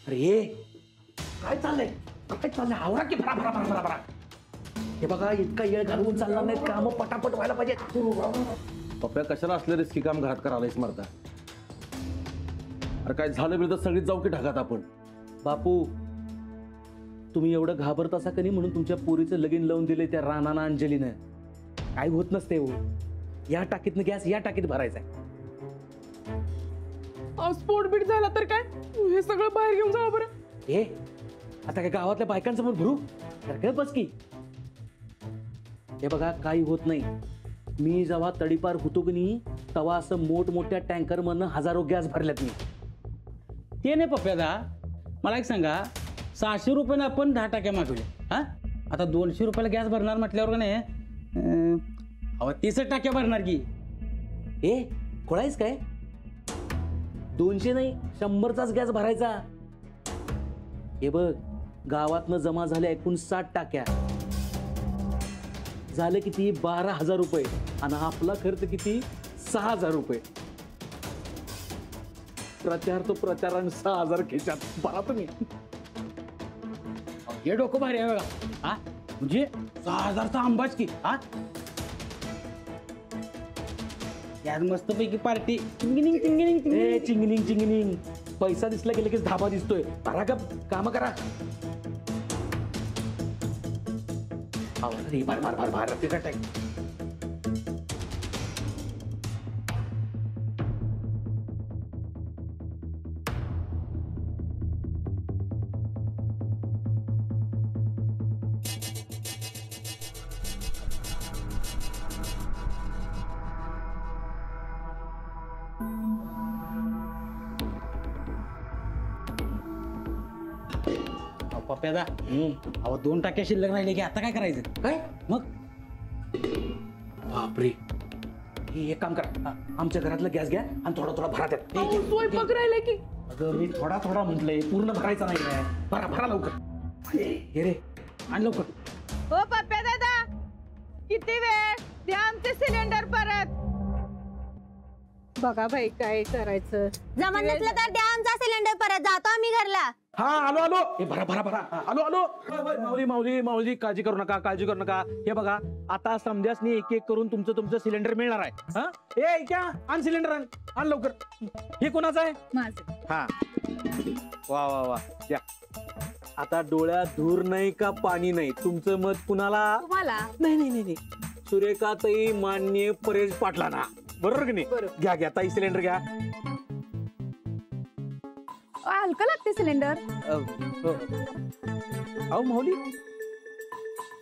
अरे काय चाललंय काय चाललंय आवरा की भरा भरा भरा भरा भरा. हे बघा इतका येळ घालवून चालणार नाहीत काम पटापट व्हायला पाहिजेत. पप्प्या कशाला असलं रिस्की काम घरात करायलाच मरता. अरे काय झालं बिलं तर सगळीच जाऊ की ढगात आपण. बापू तुम्ही एवढं घाबरत असा कधी म्हणून तुमच्या पोरीचं लगीन लावून दिले त्या रानाना अंजलीनं. काय होत नसते हो. या टाकीतनं गॅस या टाकीत भरायचा. स्फोट बीट झाला तर काय हे सगळं बाहेर घेऊन जावं बरं. हे आता काय गावातल्या बायकांसमोर भरू तर बस की. हे बघा काही होत नाही. मी जेव्हा तडीपार होतो की नाही तेव्हा असं मोठमोठ्या टँकर मधनं हजारो गॅस भरल्यात मी. ते नाही पप्प्यादा मला एक सांगा 600 रुपयानं आपण 10 टाक्या मागवल्या. हा आता 200 रुपयाला गॅस भरणार म्हटल्यावर का नाही 30 टाक्या भरणार की. ए खोळायच काय 200 नाही 100चाच गॅस भरायचा. हे बघ गावातनं जमा झाल्या एकूण 60 टाक्या झाले किती 12,000 रुपये आणि आपला खर्च किती 6,000 रुपये. प्रचार तो प्रचाराने 6,000 खिशात बघा तुम्ही. हे डोकं भारी आहे बघा. हा म्हणजे 6,000चा आंबाच की. हा यात मस्त पैकी पार्टी चिंगिनिंग चिंगिनिंग ए चिंगनिंग चिंगनिंग पैसा दिसला की लगेच धाबा दिसतोय. भरा का काम करा. अरे भार भार भार भार तिथं टाक. पप्प्यादा अहो 2 टाक्या शिल्लक राहिले की आता काय करायचं. काय मग बापरे. हे एक काम करा आमच्या घरातला गॅस घ्या आणि थोडा थोडा भरा त्यात. स्वयंपाक राहिलाय की. अगं मी थोडा थोडा म्हटलंय पूर्ण भरायचा नाही काय. भरा भरा लवकर. हे रे आणि लवकर. ओ पप्प्या दादा किती वेळ द्या आमचे सिलेंडर परत. बघा बाई काय करायचं. जमत नसलं तर द्या आमचा सिलेंडर परत जातो आम्ही घरला. हा आलो आलो. हे भरा भरा भरा आलो आलो. माऊली माऊली माऊली काळजी करू नका काळजी करू नका. हे बघा आता समजासनी एक एक करून तुमचं सिलेंडर मिळणार आहे. हा ए क्या आण सिलेंडर आण लवकर. हे कोणाचं आहे. माझं. हा वा वा वा या. आता डोळ्यात धूर नाही का पाणी नाही. तुमचं मत कुणाला. तुम्हाला. नाही नाही नाही सुरेखाताई मान्य परेश पाटलांना. बरोबर की नाही. घ्या घ्या ताई सिलेंडर घ्या. हलका लागते सिलेंडर. अहो माऊली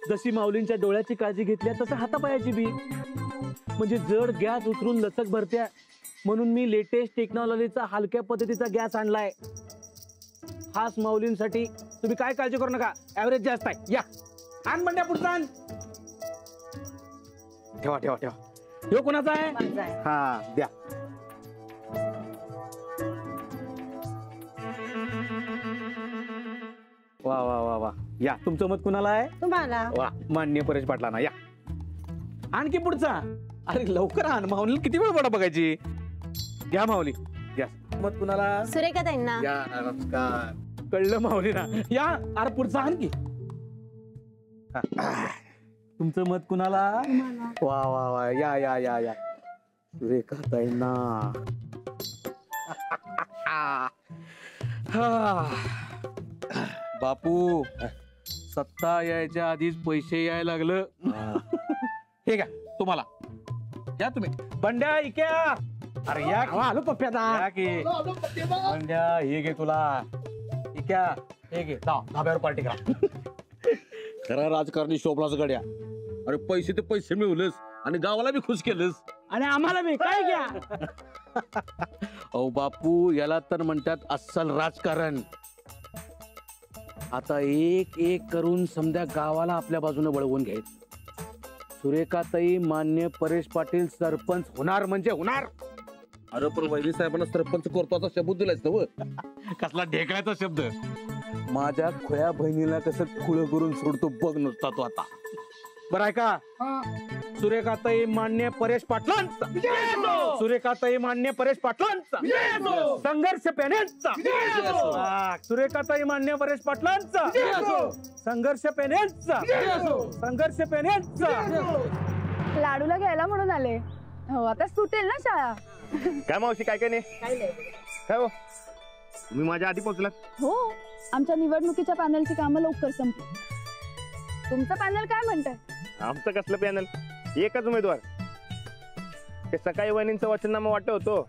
जशी माऊलींच्या डोळ्याची काळजी घेतल्या तसं हातापायाची बी. म्हणजे जड गॅस उतरून लचक भरत्या म्हणून मी लेटेस्ट टेक्नॉलॉजीचा हलक्या पद्धतीचा गॅस आणलाय खास माऊलींसाठी. तुम्ही काय काळजी करू नका. ऍव्हरेज जास्त आहे. या आण बंड्या पुढचा आण. ठेवा ठेवा ठेवा. ह्यो कोणाचा आहे. हा द्या. वा वा वा वा या. तुमचं मत कुणाला आहे. तुम्हाला. वा मान्य परेश पाटलांना. या आणखी पुढचा. अरे लवकर आण. माऊली किती वेळ बडा बघायची. घ्या माऊली घ्या. मत कुणाला. सुरेखाताईंना. या नमस्कार. कळलं माऊली ना. या अरे पुढचा आण की. तुमचं मत कुणाला. वा वा वा या या या या. सुरेखाताईंना. बापू सत्ता यायच्या आधीच पैसे यायला लागलं. हे का तुम्हाला. या तुम्ही बंड्या इक्या. अरे या आलो पप्प्याचा की. बंड्या हे घे तुला. इक्या हे घे धाब्यावर पार्टी करा. खरा राजकारणी शोभलाच गड्या. अरे पैसे ते पैसे मिळवलंस आणि गावाला बी खुश केलंस आणि आम्हाला बी काय घ्या. अहो बापू याला तर म्हणतात अस्सल राजकारण. आता एक एक करून समध्या गावाला आपल्या बाजूने वळवून घ्यायचं. सुरेखाताई मान्य परेश पाटील सरपंच होणार म्हणजे होणार. अरे पण वैरी साहेबांना सरपंच करतो आता शब्द दिलायस ना. कसला ढेकळ्याचा शब्द. माझ्या खोया बहिणीला कसं खुळ करून सोडतो बघ नुसता तो आता. बरं आहे का सुरेखाताई मान्य परेश पाटलांचा, सुरेखाताई मान्य परेश पाटलांचा, संघर्ष पेनेंचा, सुरेखाताई मान्य परेश पाटलांचा, संघर्ष पेनेंचा, संघर्ष पेनेंचा. लाडूला घ्यायला म्हणून आले. हो आता सुटेल ना शाळा. काय मावशी काय काय नाही काय हो तुम्ही माझ्या आधी पोहोचलात. हो आमच्या निवडणुकीच्या पॅनलची कामं लवकर संपली. तुमचं पॅनल काय म्हणतंय? आमचं कसलं पॅनल, एकच उमेदवार. ते सकाळी वहिनींचं वचननामा वाटत होतो,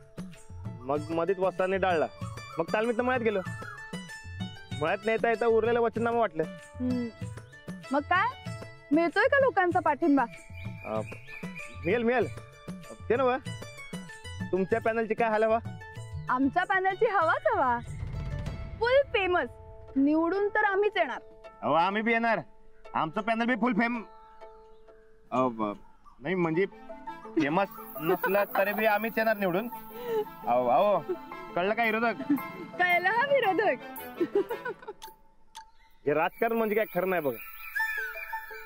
मग मध्येच वस्ताने डाळला, मग तालमीत मळ्यात गेलो. मळ्यात नेता येता उरलेलं वचननामा वाटलं. मग काय मिळतोय का लोकांचा पाठिंबा? मिळेल मिळेल. ते नव्ह तुमच्या पॅनलची काय हाल हवा? आमच्या पॅनलची हवाच हवा. फुल फेमस. निवडून तर आम्हीच येणार. अहो आम्ही बी येणार. आमचं पॅनल बी फुल नाही म्हणजे फेमस नसलं तरी बी आम्हीच येणार निवडून. अहो अहो कळलं का विरोधक? कळलं हा विरोधक. हे राजकारण म्हणजे काय खरं नाही बघा.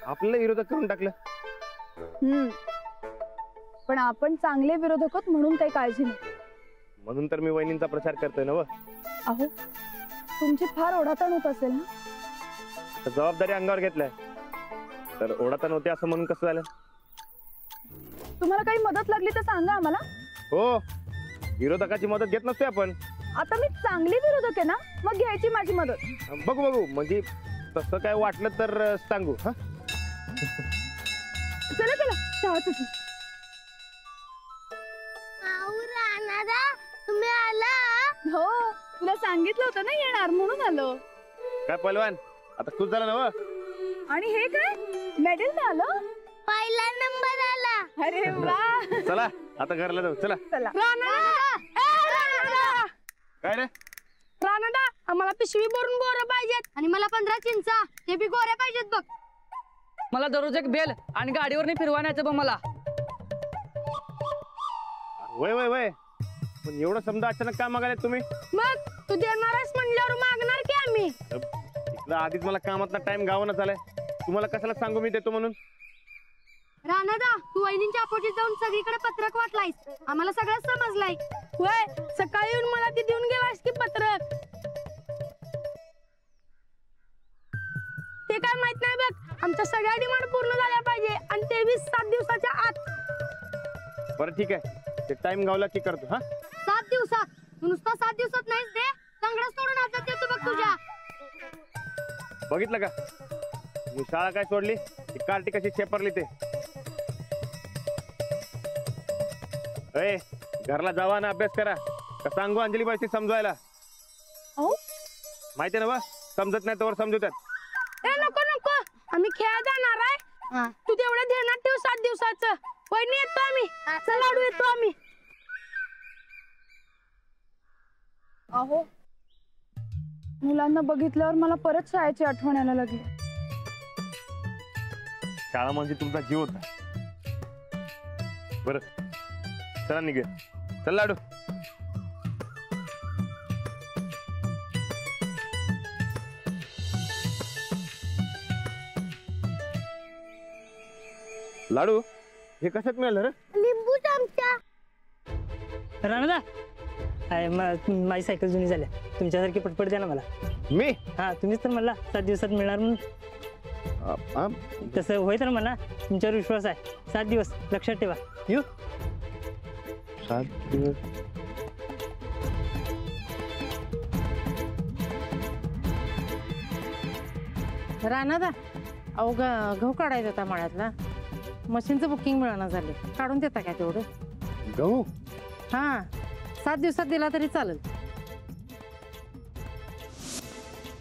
आपल्याला विरोधक करून टाकलं. पण आपण चांगले विरोधक आहोत म्हणून काही काळजी नाही. म्हणून तर मी वहिनींचा प्रचार करतोय ना. अहो तुमची फार ओढाताण होत असेल ना. तर जबाबदारी अंगावर घेतलाय तर ओढाताण होते असं म्हणून कसं झालं? तुम्हाला काही मदत लागली तर सांगा आम्हाला. हो विरोधकाची मदत घेत नसते आपण. आता मी चांगली विरोधक आहे ना, मग घ्यायची माझी मदत. बघू बघू म्हणजे तसं काय वाटलं तर सांगू. हा चला चला चहा सुटली. तुम्ही आला? हो तुला सांगितलं होतं ना येणार म्हणून आलो. काय पहलवान आता खुश झाला ना व? आणि हे काय मेडल मिळालं? पहिला नंबर आला. अरे वा. चला आता घरला जाऊ. चला. चला. काय रे राणादा आम्हाला पिशवी भरून बोरं पाहिजेत आणि मला 15 चिंचा. ते बी गोऱ्या पाहिजेत बघ. मला दररोज एक बेल आणि गाडीवर फिरवायचं बघ मला. वय वय वय पण एवढं समजा अचानक काय मागायला तुम्ही? मग तू देणारच म्हणल्यावर मागणार की आम्ही. इथलं आधीच मला कामातला टाइम गावानं झालाय. तुम्हाला कशाला सांगू मी देतो म्हणून? राणादा तू वहिनींच्या अपोजिट जाऊन सगळीकडे पत्रक वाटलायस. आम्हाला सगळं समजलंय. होय सकाळी येऊन मला ती देऊन गेलास की पत्रक. ते काय माहित नाही बघ. आमच्या सगळ्या डिमांड पूर्ण झाल्या पाहिजे आणि ते 7 दिवसाच्या आत. बरं ठीक आहे ते टाइम गावला की करतो. हा 7 दिवसात? तू नुसता 7 दिवसात नाहीच दे. चांगलाच तोडून हातात देतो बघ तुझ्या. बघितलं का मी शाळा काय सोडली ती कार्टी कशी शेपरली ते. अय घरला जावा ना अभ्यास करा. का सांगू अंजली बाईची समजवायला? अहो माहिती आहे ना बा समजत नाही तोवर समजवतात. ए नको नको आम्ही खेळायला जाणार आहे. तू तेवढं ध्यानात ठेव 7 दिवसाचं. वहिनी येतो आम्ही. चल लाडू येतो आम्ही. अहो मुलांना बघितल्यावर मला परत शाळेची आठवण यायला लागली. शाळा म्हणजे तुमचा जीव होता. बरं चला निघे. चल लाडू. लाडू हे कशात मिळालं रे? लिंबू चमचा. राणादा माझी सायकल जुनी झाल्या. तुमच्यासारखी पटपट द्या ना मला. मी हा तुम्हीच तर मला 7 दिवसात मिळणार म्हणून. तसं होय तर म्हणा. तुमच्यावर विश्वास आहे. 7 दिवस लक्षात ठेवा. येऊ. 7 दिवस. राणादा अहो गहू काढायचा होता मळ्यातला. मशीनचं बुकिंग मिळणं झाले. काढून देता काय तेवढं? गहू हा 7 दिवसात दिला तरी चालेल.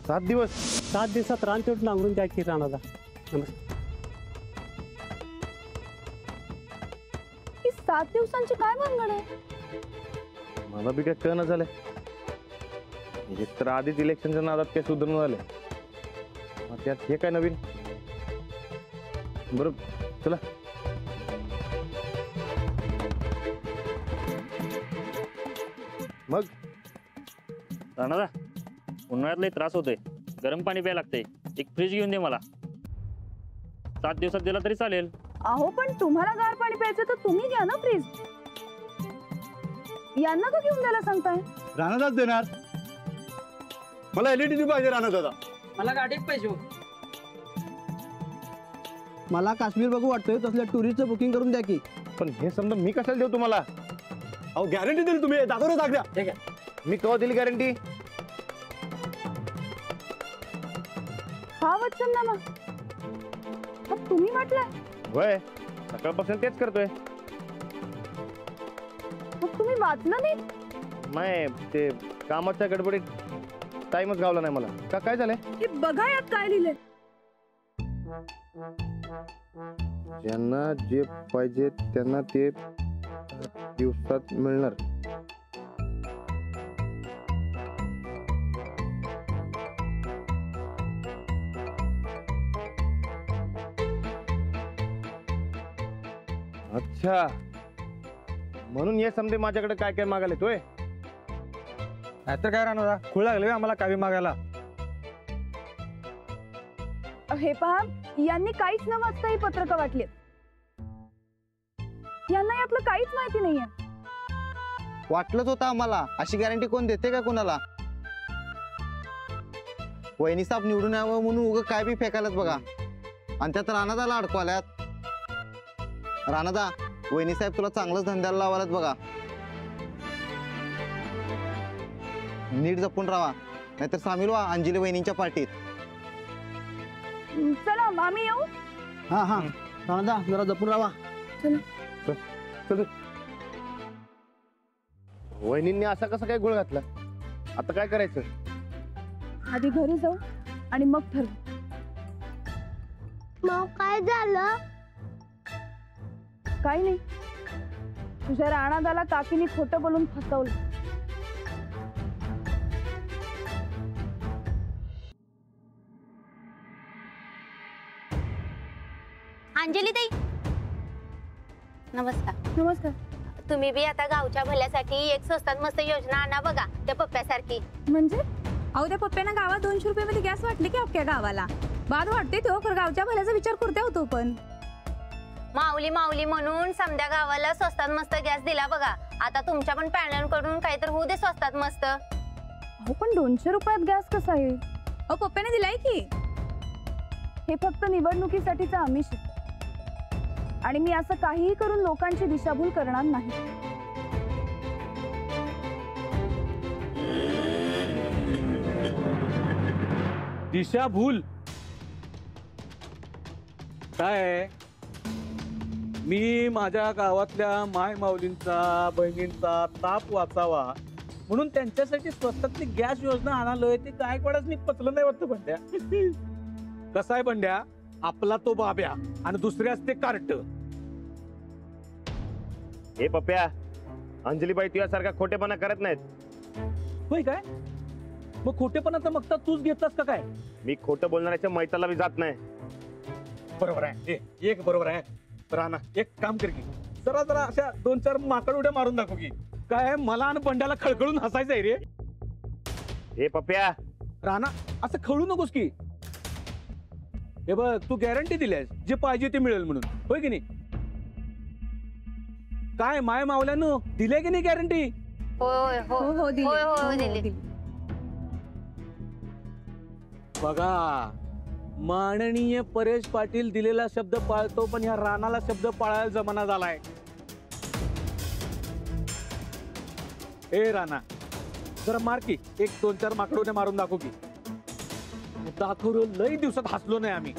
7 दिवस. 7 दिवसात रान तेवढं नांगरून द्या की राणाला. ही 7 दिवसांची काय भानगड आहे? मला बी काय कळणं झालंय. एक तर आधीच इलेक्शनच्या नादात काय सुधारणा झाले. त्यात हे काय नवीन? बरं चला. मग राणादा उन्हाळ्यात लई त्रास होतोय. गरम पाणी प्यायला लागतंय. एक फ्रीज घेऊन दे मला. 7 दिवसात दिला तरी चालेल. अहो पण तुम्हाला गार पाणी प्यायचं तर तुम्ही घ्या ना फ्रीज. यांना का घेऊन द्यायला सांगताय? राणादाच देणार. मला एलईडी पाहिजे राणादादा. मला गाडीत पाहिजे. मला काश्मीर बघू वाटतंय, तसल्या टुरिस्टचं बुकिंग करून द्या की. पण हे समजा मी कशाला देऊ तुम्हाला? अहो गॅरंटी दिली तुम्ही, दाखव दाखल्या. ठीक आहे, मी केव्हा दिली गॅरंटी? हा वचननामा मग तुम्ही म्हटलंय. होय, सकाळपासून तेच करतोय. मग तुम्ही वाचलं नाही? नाही, ते कामाच्या गडबडीत टाइमच गावला नाही मला. का काय झालंय? हे बघा यात काय लिहिलंय. ज्यांना जे पाहिजे त्यांना ते दिवसात मिळणार. अच्छा, म्हणून हे समजे माझ्याकडे काय काय मागायला येतोय. नाहीतर काय राणा खुळ लागले आम्हाला कावी मागायला. हे पहा, यांनी काहीच न वाचता ही पत्रकं वाटली. यांना यातलं काहीच माहिती नाहीये. वाटलंच होतं आम्हाला. अशी गॅरंटी कोण देते का कोणाला? वहिनी साहेब निवडून यावं म्हणून उगं काय बी फेकायलाच बघा. आणि त्यात राणादाला अडकवाल्यात. राणादा, वहिनी साहेब तुला चांगलंच धंद्याला लावायलात बघा. नीट जपून राहा, नाहीतर सामील व्हा अंजली वहिनींच्या पार्टीत. चला आम्ही येऊ. हा हा राणादा, जरा जपून राहा. वहिनींनी असा कसा काय गोळ घातला? आता काय करायचं? आधी घरी जाऊ आणि मग ठरवू. मग काय झालं? काही नाही, तुझ्या राणादाला काकीने खोटं बोलून फसवलं. अंजली ताई, नमस्कार. नमस्कार. तुम्ही बी आता गावच्या भल्यासाठी एक स्वस्तात मस्त योजना आणा बघा, त्या पप्प्यासारखी. म्हणजे? अहो त्या पप्प्यानं गावात 200 रुपये मध्ये गॅस वाटले की अख्ख्या गावाला. बाद वाटते तो, खरं गावच्या भल्याचा विचार करते होतो. पण माऊली माऊली म्हणून समद्या गावाला स्वस्तात मस्त गॅस दिला बघा. आता तुमच्या पण पॅनल कडून काहीतरी होऊ दे स्वस्तात मस्त. अहो पण 200 रुपयात गॅस कसा येईल? अहो पप्प्याने दिलाय की. हे फक्त निवडणुकीसाठीचं आमिष आहे. आणि मी असं काहीही करून लोकांची दिशाभूल करणार नाही. दिशाभूल काय? मी माझ्या गावातल्या माय माऊलींचा बहिणींचा ताप वाचावा म्हणून त्यांच्यासाठी स्वस्तातली गॅस योजना आणालोय. ते गायकवाडच मी पचलं नाही वाटतं बंड्या. कसा आहे बंड्या, आपला तो बाब्या आणि दुसऱ्याच ते कार्ट. हे पप्प्या, अंजलीबाई तुझ्यासारखा खोटेपणा करत नाहीत. होय काय? मग खोटेपणाचा मग तूच घेतलास का काय? मी खोटं बोलणाऱ्याच्या मैताला बी जात नाही. बरोबर आहे, एक बरोबर आहे. राणा एक काम कर की, जरा जरा अशा 2-4 माकड उड्या मारून दाखव की. काय मला आणि बंड्याला खळखळून हसायचं आहे रे. हे पप्प्या, राणा असं खळू नकोस की. हे बघ, तू गॅरंटी दिलीस जे पाहिजे ते मिळेल म्हणून, होय की नाही? काय माय मावल्यानं दिले की नाही गॅरंटी? होय हो हो हो दिली. होय हो, होय हो, दिली. दिली. बघा, माननीय परेश पाटील दिलेला शब्द पाळतो, पण ह्या राणाला शब्द पाळायला जमाना झालाय. ए राणा, जरा मार की, एक 2-4 माकडोने मारून दाखव की. दाखवलं, लई दिवसात हसलो नाही आम्ही.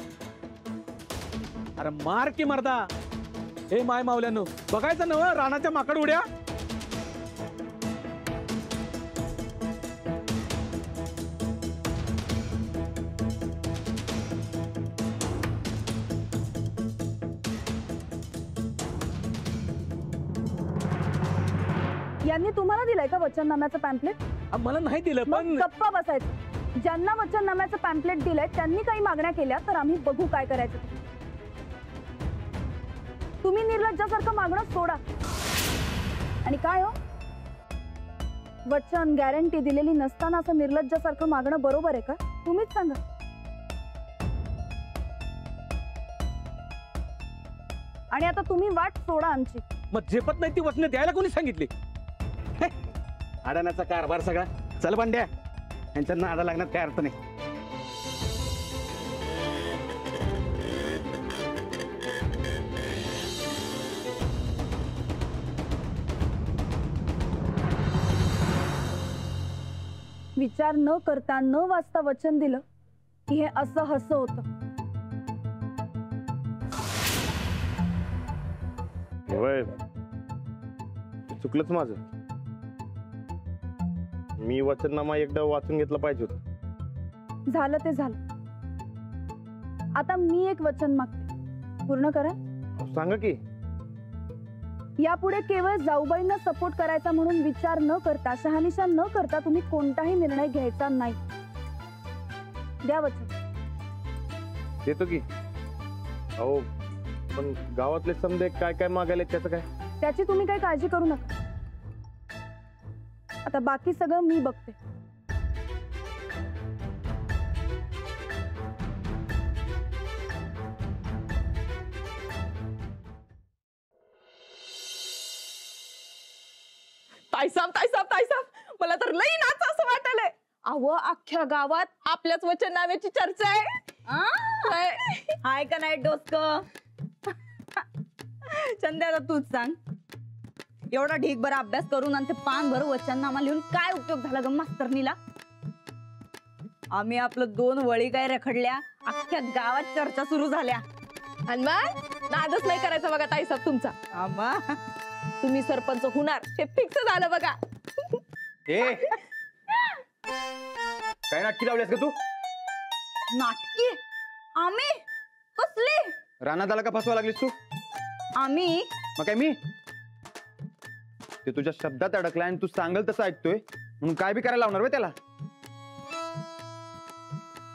अरे मार की मर्दा. हे माय मावल्यानं बघायचं नव राणाच्या माकड उड्या. यांनी तुम्हाला दिलाय का वचननाम्याचं पॅम्पलेट? मला नाही दिलं. मग पण गप्पा बसायचं. ज्यांना वचननाम्याचं पॅम्पलेट दिलंय त्यांनी काही मागण्या केल्या तर आम्ही बघू काय करायचं. तुम्ही निर्लज्जासारखं मागणं सोडा. आणि काय हो, वचन गॅरंटी दिलेली नसताना असं निर्लज्जासारखं मागणं बरोबर आहे का? तुम्हीच सांगा. आणि आता तुम्ही वाट सोडा आमची. मग झेपत नाही ती वचनं द्यायला कोणी सांगितली? अडाण्याचा कारभार सगळा. चल बंड्या, यांच्या नादा लागण्यात काय अर्थ नाही. विचार न करता न वाचता वचन दिलं की हे असं हसं होतं. होय, चुकलंच माझं. मी वचननामा एकदा वाचून घेतला पाहिजे होतं. झालं ते झालं. आता मी एक वचन मागते, पूर्ण करा. सांगा की. यापुढे केवळ जाऊबाईंना सपोर्ट करायचा म्हणून विचार न करता, शहानिशा न करता तुम्ही कोणताही निर्णय घ्यायचा नाही. द्या वचन. देतो की. अहो पण गावातले समजे काय काय मागायले त्याचं काय? त्याची तुम्ही काही काळजी करू नका. आता बाकी सगळं मी बघते. ताईसाब मला तर लई नाच असं वाटलंय. अहो अख्ख्या गावात आपल्याच वचननाम्याची चर्चा आहे. हाय का नाही डोसक? चंद्या तूच सांग. एवढा ढीकभर अभ्यास करून आणि ते पानभर वचननामा लिहून काय उपयोग झाला ग मास्तरनीला? आम्ही आपलं 2 वळी काय रखडल्या, अख्ख्या गावात चर्चा सुरू झाल्या. आणि मग नादच नाही करायचा बघा ताईसाब तुमचा. आम्हा तुम्ही सरपंच होणार हे फिक्स झालं बघा. काय नाटकी लावलीस का तू? नाटकी? आम्ही कसली? रानादाला का फसवा लागलीस तू? आम्ही मग काय मी? ते तुझ्या शब्दात अडकलाय आणि तू सांगल तसं ऐकतोय म्हणून काय बी करायला लावणार वे त्याला?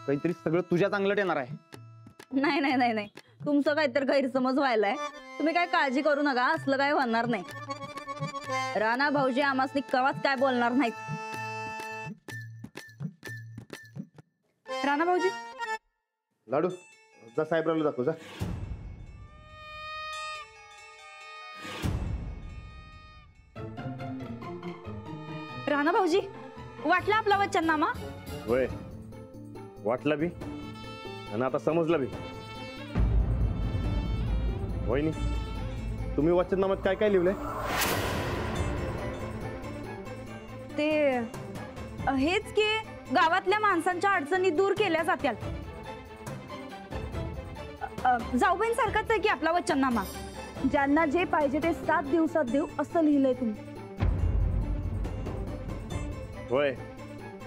काहीतरी सगळं तुझ्या चांगलं येणार आहे. नाही नाही नाही नाही, तुमचं काहीतरी गैरसमज व्हायलाय. तुम्ही काय काळजी करू नका, असलं काय होणार नाही. राणा भाऊजी आम्हासनी कवाच काय बोलणार नाहीत. राणा भाऊजी. लाडू जा साहेबरावला दाखव जा. राणा भाऊजी, वाटला आपला वचननामा? होय, वाटला बी आणि आता समजला बी. वहिनी, तुम्ही वचननाम्यात काय काय लिहिलंय? ते हेच की गावातल्या माणसांच्या अडचणी दूर केल्या जात्याल. जाऊबाईं सारखाच आहे की आपला वचननामा. ज्यांना जे पाहिजे ते 7 दिवसात देऊ असं लिहिलंय तुम्ही. होय,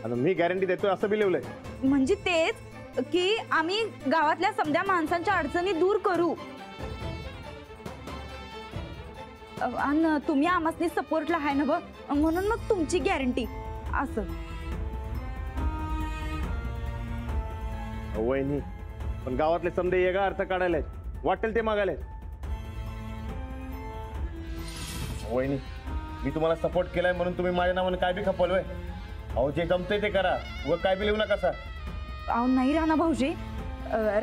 आणि मी गॅरंटी देतोय असं बी लिहिलंय. म्हणजे तेच की आम्ही गावातल्या समध्या माणसांच्या अडचणी दूर करू आणि तुम्ही आम्हासनी सपोर्टला आहे ना बघ, म्हणून मग तुमची गॅरंटी असं. वहिनी, पण गावातले समजे वेगळा अर्थ काढायला वाटेल ते मागायला. वहिनी, मी तुम्हाला सपोर्ट केलाय म्हणून तुम्ही माझ्या नावाने काय बी खपवलंय? अहो जे जमतंय ते करा, व काय बी लिहू नका सर. अहो नाही राणा भाऊजी,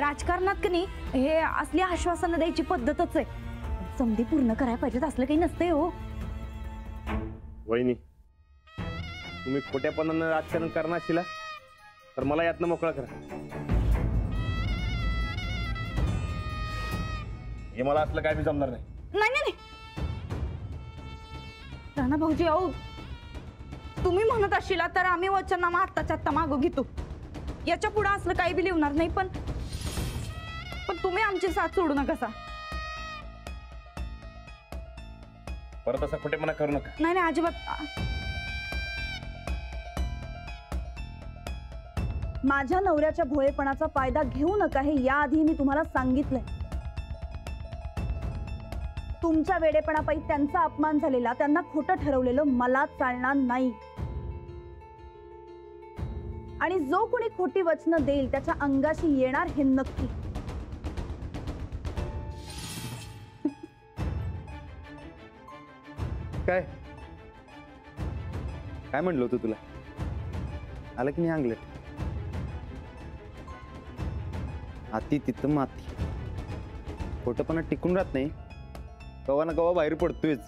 राजकारणात की नाही हे असली आश्वासनं द्यायची पद्धतच आहे. समधी पूर्ण करायला पाहिजेत असलं काही नसतंय हो. वहिनी, तुम्ही खोट्यापणानं राजकारण करणार असेल तर मला यातनं मोकळा करा. हे मला असलं काय बी जमणार नाही. नाही नाही राणा भाऊजी, अहो तुम्ही म्हणत असशीला तर आम्ही वचननामा आत्ताच्या आत्ता मागं घेतो. याच्या पुढे असलं काही बी लिहणार नाही. पण तुम्ही आमची साथ सोडू नका सा. परत असं खोटेपणा करू नका. नाही नाही अजिबात. माझ्या नवऱ्याच्या भोळेपणाचा फायदा घेऊ नका हे याआधी मी तुम्हाला सांगितलंय. तुमच्या वेडेपणापायी त्यांचा अपमान झालेला, त्यांना खोटं ठरवलेलं मला चालणार नाही. आणि जो कोणी खोटी वचनं देईल त्याच्या अंगाशी येणार हे नक्की. काय काय म्हणलं होतं तुला? आलं की नाही अंगलट? हाती तिथं माती. खोटपणा टिकून राहत नाही कवा ना कवा बाहेर पडतोयच.